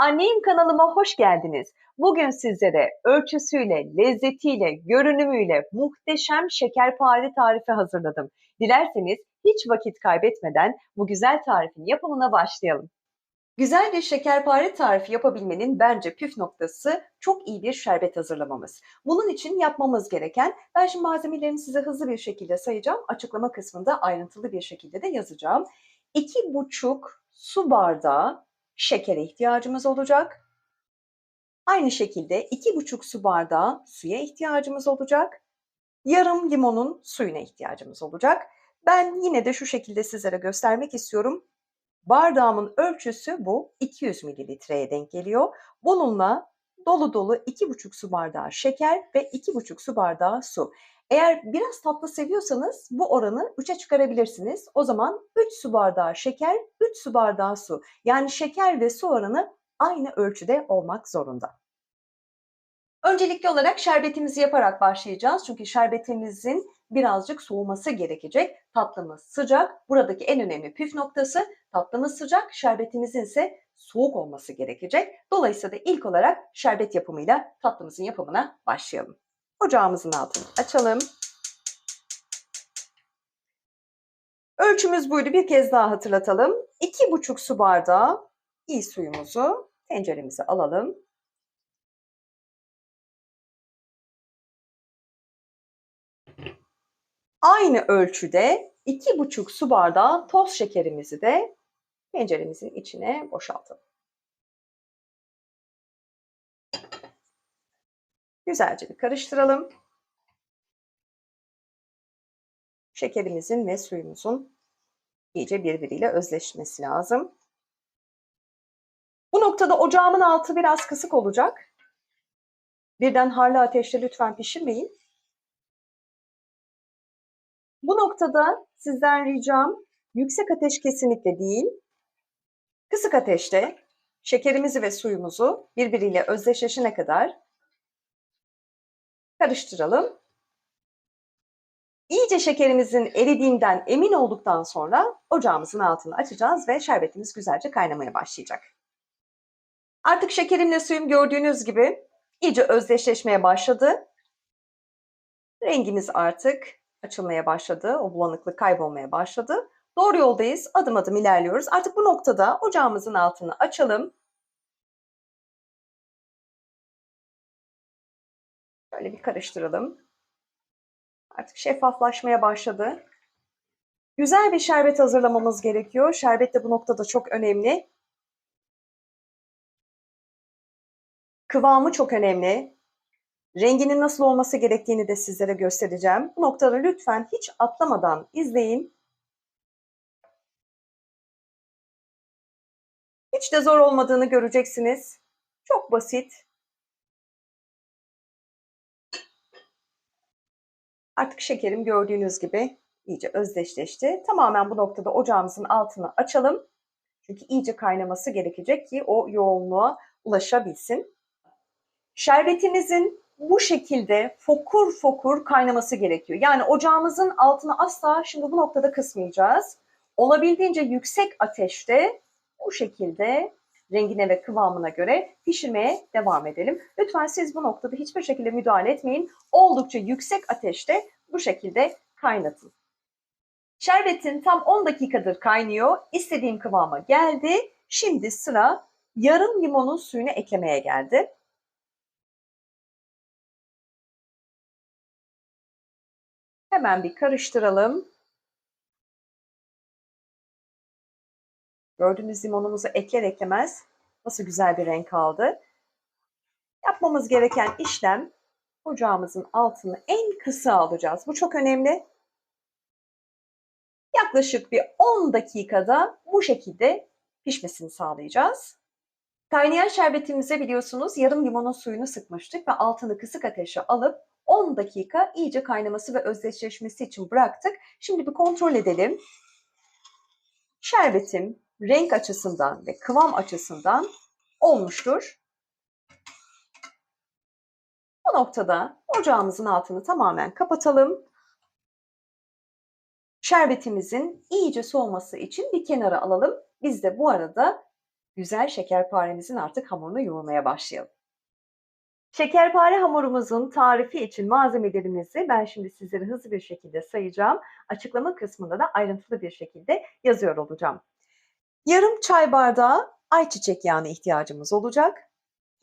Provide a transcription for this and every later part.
Anneyim kanalıma hoş geldiniz. Bugün sizlere ölçüsüyle, lezzetiyle, görünümüyle muhteşem şekerpare tarifi hazırladım. Dilerseniz hiç vakit kaybetmeden bu güzel tarifin yapımına başlayalım. Güzel bir şekerpare tarifi yapabilmenin bence püf noktası çok iyi bir şerbet hazırlamamız. Bunun için yapmamız gereken, ben şimdi malzemelerini size hızlı bir şekilde sayacağım. Açıklama kısmında ayrıntılı bir şekilde de yazacağım. 2,5 su bardağı şekere ihtiyacımız olacak. Aynı şekilde 2,5 su bardağı suya ihtiyacımız olacak. Yarım limonun suyuna ihtiyacımız olacak. Ben yine de şu şekilde sizlere göstermek istiyorum. Bardağımın ölçüsü bu 200 mililitreye denk geliyor. Bununla dolu dolu 2,5 su bardağı şeker ve 2,5 su bardağı su. Eğer biraz tatlı seviyorsanız bu oranı 3'e çıkarabilirsiniz. O zaman 3 su bardağı şeker, 3 su bardağı su. Yani şeker ve su oranı aynı ölçüde olmak zorunda. Öncelikli olarak şerbetimizi yaparak başlayacağız. Çünkü şerbetimizin birazcık soğuması gerekecek. Tatlımız sıcak. Buradaki en önemli püf noktası tatlımız sıcak, şerbetimizin ise soğuk olması gerekecek. Dolayısıyla da ilk olarak şerbet yapımıyla tatlımızın yapımına başlayalım. Ocağımızın altını açalım. Ölçümüz buydu. Bir kez daha hatırlatalım. 2,5 su bardağı iyi suyumuzu tenceremize alalım. Aynı ölçüde 2,5 su bardağı toz şekerimizi de tenceremizin içine boşaltalım. Güzelce bir karıştıralım. Şekerimizin ve suyumuzun iyice birbiriyle özleşmesi lazım. Bu noktada ocağımın altı biraz kısık olacak. Birden harlı ateşte lütfen pişirmeyin. Bu noktada sizden ricam yüksek ateş kesinlikle değil. Kısık ateşte şekerimizi ve suyumuzu birbiriyle özdeşleşene kadar karıştıralım. İyice şekerimizin eridiğinden emin olduktan sonra ocağımızın altını açacağız ve şerbetimiz güzelce kaynamaya başlayacak. Artık şekerimle suyum gördüğünüz gibi iyice özdeşleşmeye başladı. Rengimiz artık açılmaya başladı. O bulanıklık kaybolmaya başladı. Doğru yoldayız. Adım adım ilerliyoruz. Artık bu noktada ocağımızın altını açalım. Böyle bir karıştıralım. Artık şeffaflaşmaya başladı. Güzel bir şerbet hazırlamamız gerekiyor. Şerbet de bu noktada çok önemli. Kıvamı çok önemli. Renginin nasıl olması gerektiğini de sizlere göstereceğim. Bu noktada lütfen hiç atlamadan izleyin. Hiç de zor olmadığını göreceksiniz. Çok basit. Artık şekerim gördüğünüz gibi iyice özdeşleşti. Tamamen bu noktada ocağımızın altını açalım. Çünkü iyice kaynaması gerekecek ki o yoğunluğa ulaşabilsin. Şerbetimizin bu şekilde fokur fokur kaynaması gerekiyor. Yani ocağımızın altını asla şimdi bu noktada kısmayacağız. Olabildiğince yüksek ateşte bu şekilde rengine ve kıvamına göre pişirmeye devam edelim. Lütfen siz bu noktada hiçbir şekilde müdahale etmeyin. Oldukça yüksek ateşte bu şekilde kaynatın. Şerbetin tam 10 dakikadır kaynıyor. İstediğim kıvama geldi. Şimdi sıra yarım limonun suyunu eklemeye geldi. Hemen bir karıştıralım. Gördüğünüz limonumuzu ekler eklemez nasıl güzel bir renk aldı. Yapmamız gereken işlem ocağımızın altını en kısa alacağız. Bu çok önemli. Yaklaşık bir 10 dakikada bu şekilde pişmesini sağlayacağız. Kaynayan şerbetimize biliyorsunuz yarım limonun suyunu sıkmıştık ve altını kısık ateşe alıp 10 dakika iyice kaynaması ve özdeşleşmesi için bıraktık. Şimdi bir kontrol edelim. Şerbetim renk açısından ve kıvam açısından olmuştur. Bu noktada ocağımızın altını tamamen kapatalım. Şerbetimizin iyice soğuması için bir kenara alalım. Biz de bu arada güzel şekerparemizin artık hamurunu yoğurmaya başlayalım. Şekerpare hamurumuzun tarifi için malzemelerimizi ben şimdi sizlere hızlı bir şekilde sayacağım. Açıklama kısmında da ayrıntılı bir şekilde yazıyor olacağım. Yarım çay bardağı ayçiçek yağına ihtiyacımız olacak.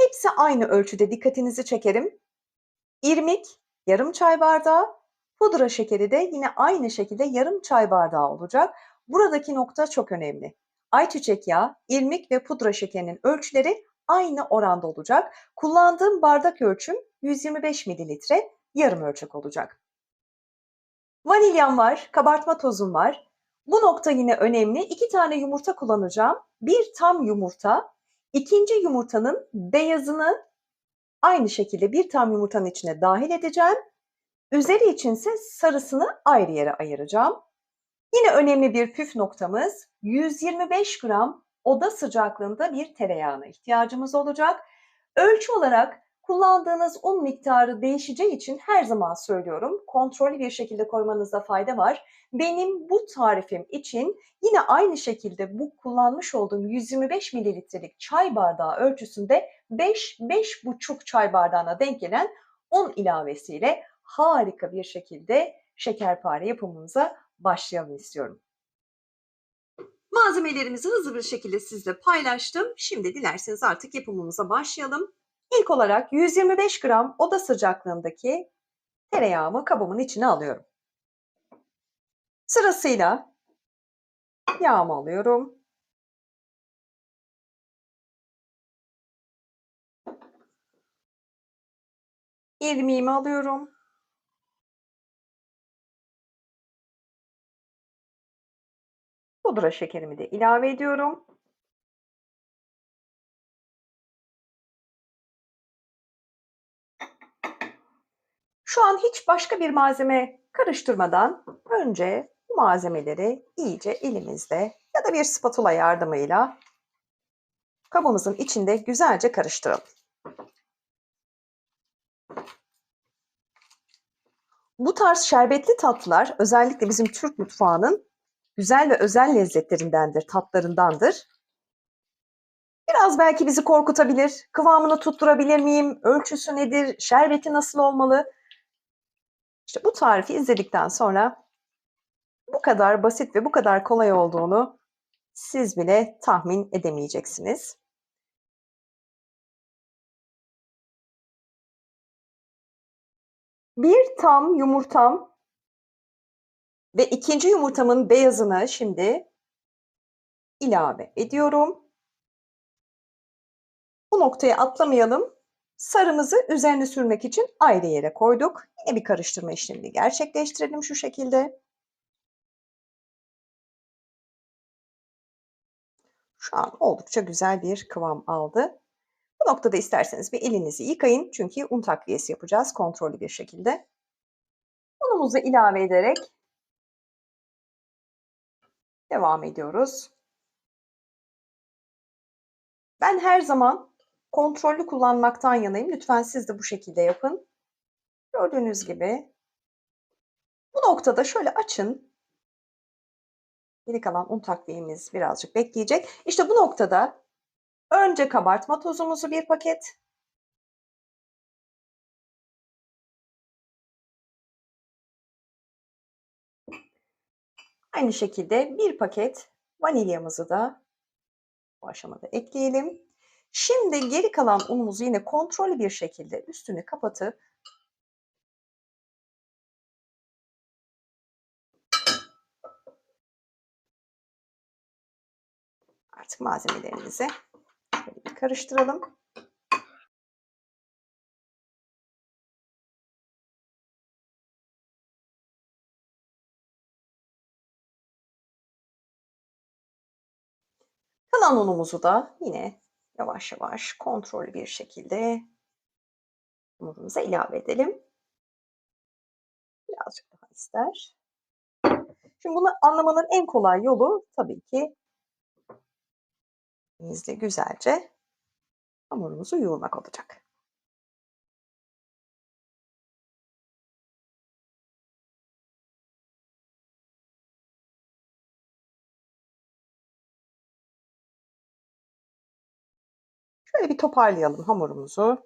Hepsi aynı ölçüde, dikkatinizi çekerim. İrmik yarım çay bardağı, pudra şekeri de yine aynı şekilde yarım çay bardağı olacak. Buradaki nokta çok önemli. Ayçiçek yağı, irmik ve pudra şekerinin ölçüleri aynı oranda olacak. Kullandığım bardak ölçüm 125 mililitre, yarım ölçek olacak. Vanilyam var, kabartma tozum var. Bu nokta yine önemli. 2 tane yumurta kullanacağım. Bir tam yumurta. İkinci yumurtanın beyazını aynı şekilde bir tam yumurtanın içine dahil edeceğim. Üzeri içinse sarısını ayrı yere ayıracağım. Yine önemli bir püf noktamız, 125 gram oda sıcaklığında bir tereyağına ihtiyacımız olacak. Ölçü olarak kullandığınız un miktarı değişeceği için her zaman söylüyorum, kontrollü bir şekilde koymanızda fayda var. Benim bu tarifim için yine aynı şekilde bu kullanmış olduğum 125 mililitrelik çay bardağı ölçüsünde 5-5,5 çay bardağına denk gelen un ilavesiyle harika bir şekilde şekerpare yapımımıza başlayalım istiyorum. Malzemelerimizi hızlı bir şekilde sizle paylaştım. Şimdi dilerseniz artık yapımımıza başlayalım. İlk olarak 125 gram oda sıcaklığındaki tereyağımı kabımın içine alıyorum. Sırasıyla yağımı alıyorum. İrmiğimi alıyorum. Pudra şekerimi de ilave ediyorum. Şu an hiç başka bir malzeme karıştırmadan önce bu malzemeleri iyice elimizle ya da bir spatula yardımıyla kabımızın içinde güzelce karıştıralım. Bu tarz şerbetli tatlılar özellikle bizim Türk mutfağının güzel ve özel lezzetlerindendir, tatlarındandır. Biraz belki bizi korkutabilir. Kıvamını tutturabilir miyim? Ölçüsü nedir? Şerbeti nasıl olmalı? İşte bu tarifi izledikten sonra bu kadar basit ve bu kadar kolay olduğunu siz bile tahmin edemeyeceksiniz. Bir tam yumurtam ve ikinci yumurtamın beyazını şimdi ilave ediyorum. Bu noktayı atlamayalım. Sarımızı üzerine sürmek için ayrı yere koyduk. Yine bir karıştırma işlemini gerçekleştirelim şu şekilde. Şu an oldukça güzel bir kıvam aldı. Bu noktada isterseniz bir elinizi yıkayın. Çünkü un takviyesi yapacağız kontrollü bir şekilde. Unumuzu ilave ederek devam ediyoruz. Ben her zaman kontrollü kullanmaktan yanayım. Lütfen siz de bu şekilde yapın. Gördüğünüz gibi bu noktada şöyle açın. Geri kalan un takviyemiz birazcık bekleyecek. İşte bu noktada önce kabartma tozumuzu bir paket, aynı şekilde bir paket vanilyamızı da bu aşamada ekleyelim. Şimdi geri kalan unumuzu yine kontrollü bir şekilde üstünü kapatıp artık malzemelerimizi şöyle bir karıştıralım. Kalan unumuzu da yine yavaş yavaş kontrollü bir şekilde hamurumuza ilave edelim. Birazcık daha ister. Şimdi bunu anlamanın en kolay yolu tabii ki elimizle güzelce hamurumuzu yoğurmak olacak. Şöyle bir toparlayalım hamurumuzu.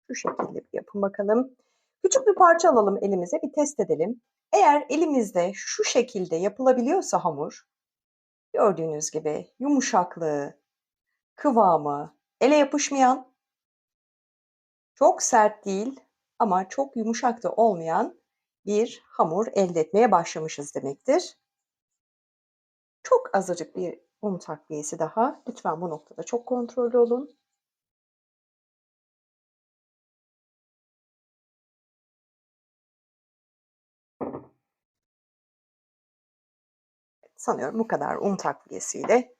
Şu şekilde bir yapın bakalım. Küçük bir parça alalım elimize, bir test edelim. Eğer elimizde şu şekilde yapılabiliyorsa hamur, gördüğünüz gibi yumuşaklığı, kıvamı, ele yapışmayan, çok sert değil ama çok yumuşak da olmayan bir hamur elde etmeye başlamışız demektir. Çok azıcık bir un takviyesi daha. Lütfen bu noktada çok kontrollü olun. Sanıyorum bu kadar un takviyesiyle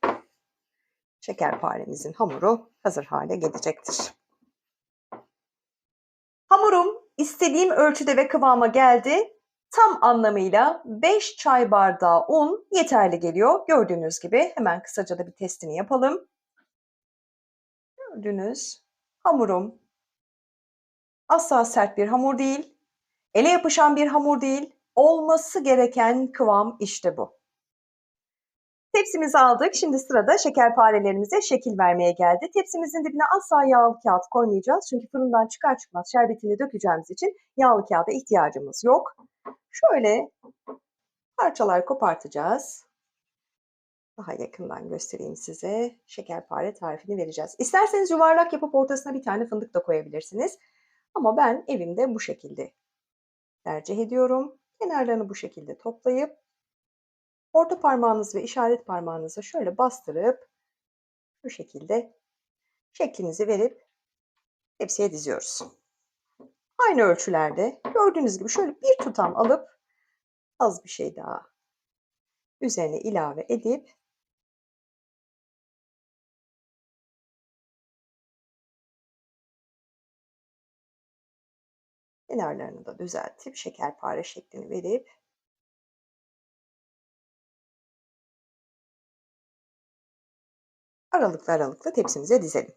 şekerparemizin hamuru hazır hale gelecektir. Hamurum istediğim ölçüde ve kıvama geldi. Tam anlamıyla 5 çay bardağı un yeterli geliyor. Gördüğünüz gibi hemen kısaca da bir testini yapalım. Gördüğünüz hamurum asla sert bir hamur değil, ele yapışan bir hamur değil. Olması gereken kıvam işte bu. Tepsimizi aldık. Şimdi sırada şekerparelerimize şekil vermeye geldi. Tepsimizin dibine asla yağlı kağıt koymayacağız. Çünkü fırından çıkar çıkmaz şerbetini dökeceğimiz için yağlı kağıda ihtiyacımız yok. Şöyle parçalar kopartacağız. Daha yakından göstereyim size. Şekerpare tarifini vereceğiz. İsterseniz yuvarlak yapıp ortasına bir tane fındık da koyabilirsiniz. Ama ben evimde bu şekilde tercih ediyorum. Kenarlarını bu şekilde toplayıp orta parmağınız ve işaret parmağınızı şöyle bastırıp bu şekilde şeklinizi verip tepsiye diziyoruz. Aynı ölçülerde gördüğünüz gibi şöyle bir tutam alıp az bir şey daha üzerine ilave edip kenarlarını da düzeltip şekerpare şeklini verip aralıklı aralıklı tepsimize dizelim.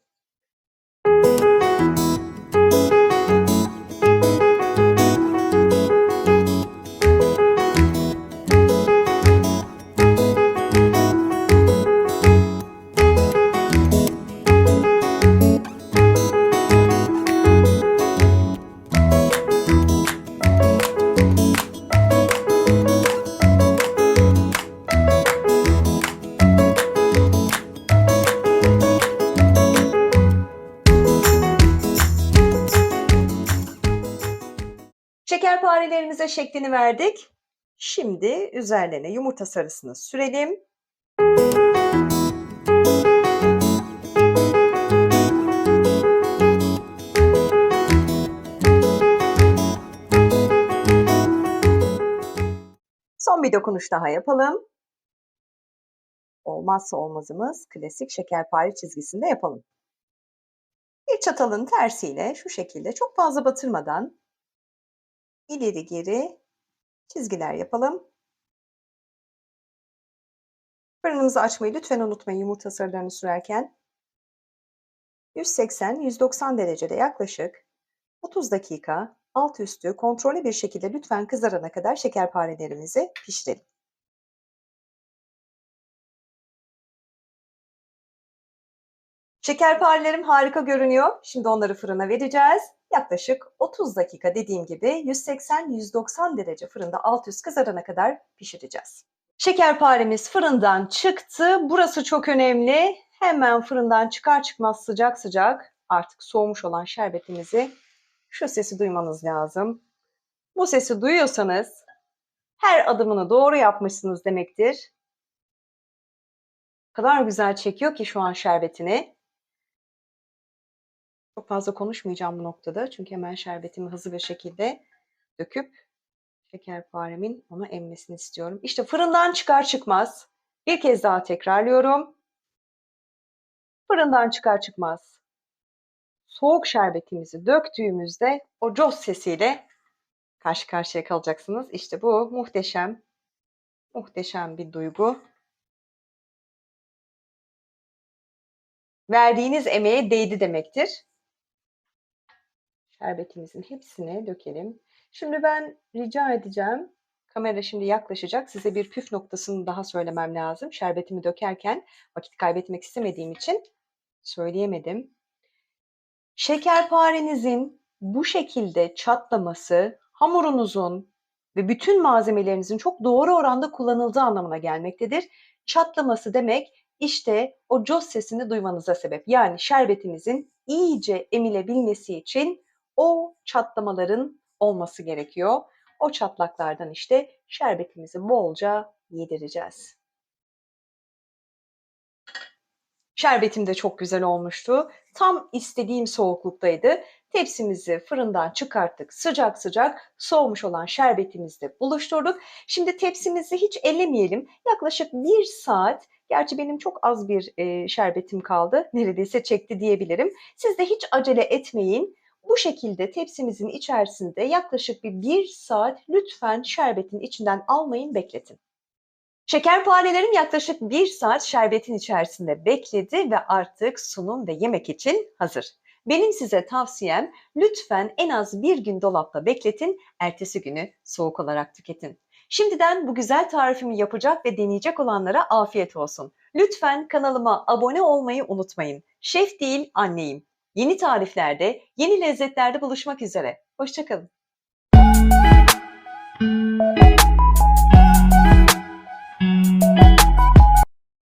Şekerparelerimize şeklini verdik. Şimdi üzerlerine yumurta sarısını sürelim. Son bir dokunuş daha yapalım. Olmazsa olmazımız klasik şekerpare çizgisinde yapalım. Bir çatalın tersiyle şu şekilde çok fazla batırmadan ileri geri çizgiler yapalım. Fırınımızı açmayı lütfen unutmayın yumurta sarılarını sürerken. 180-190 derecede yaklaşık 30 dakika alt üstü kontrollü bir şekilde lütfen kızarana kadar şekerparelerimizi pişirelim. Şekerparelerim harika görünüyor. Şimdi onları fırına vereceğiz. Yaklaşık 30 dakika dediğim gibi 180-190 derece fırında alt üst kızarana kadar pişireceğiz. Şekerparemiz fırından çıktı. Burası çok önemli. Hemen fırından çıkar çıkmaz sıcak sıcak artık soğumuş olan şerbetimizi şu sesi duymanız lazım. Bu sesi duyuyorsanız her adımını doğru yapmışsınız demektir. O kadar güzel çekiyor ki şu an şerbetini. Çok fazla konuşmayacağım bu noktada. Çünkü hemen şerbetimi hızlı bir şekilde döküp şekerparemin onu emmesini istiyorum. İşte fırından çıkar çıkmaz bir kez daha tekrarlıyorum. Fırından çıkar çıkmaz soğuk şerbetimizi döktüğümüzde o cos sesiyle karşı karşıya kalacaksınız. İşte bu muhteşem, muhteşem bir duygu. Verdiğiniz emeğe değdi demektir. Şerbetimizin hepsini dökelim. Şimdi ben rica edeceğim Kamera şimdi yaklaşacak. Size bir püf noktasını daha söylemem lazım. Şerbetimi dökerken vakit kaybetmek istemediğim için söyleyemedim. Şekerparenizin bu şekilde çatlaması hamurunuzun ve bütün malzemelerinizin çok doğru oranda kullanıldığı anlamına gelmektedir. Çatlaması demek işte o cos sesini duymanıza sebep. Yani şerbetinizin iyice emilebilmesi için o çatlamaların olması gerekiyor. O çatlaklardan işte şerbetimizi bolca yedireceğiz. Şerbetim de çok güzel olmuştu. Tam istediğim soğukluktaydı. Tepsimizi fırından çıkarttık. Sıcak sıcak soğumuş olan şerbetimizle buluşturduk. Şimdi tepsimizi hiç ellemeyelim. Yaklaşık 1 saat, gerçi benim çok az bir şerbetim kaldı. Neredeyse çekti diyebilirim. Siz de hiç acele etmeyin. Bu şekilde tepsimizin içerisinde yaklaşık bir saat lütfen şerbetin içinden almayın, bekletin. Şekerparelerim yaklaşık 1 saat şerbetin içerisinde bekledi ve artık sunum ve yemek için hazır. Benim size tavsiyem, lütfen en az bir gün dolapta bekletin, ertesi günü soğuk olarak tüketin. Şimdiden bu güzel tarifimi yapacak ve deneyecek olanlara afiyet olsun. Lütfen kanalıma abone olmayı unutmayın. Şef değil, anneyim. Yeni tariflerde, yeni lezzetlerde buluşmak üzere. Hoşça kalın.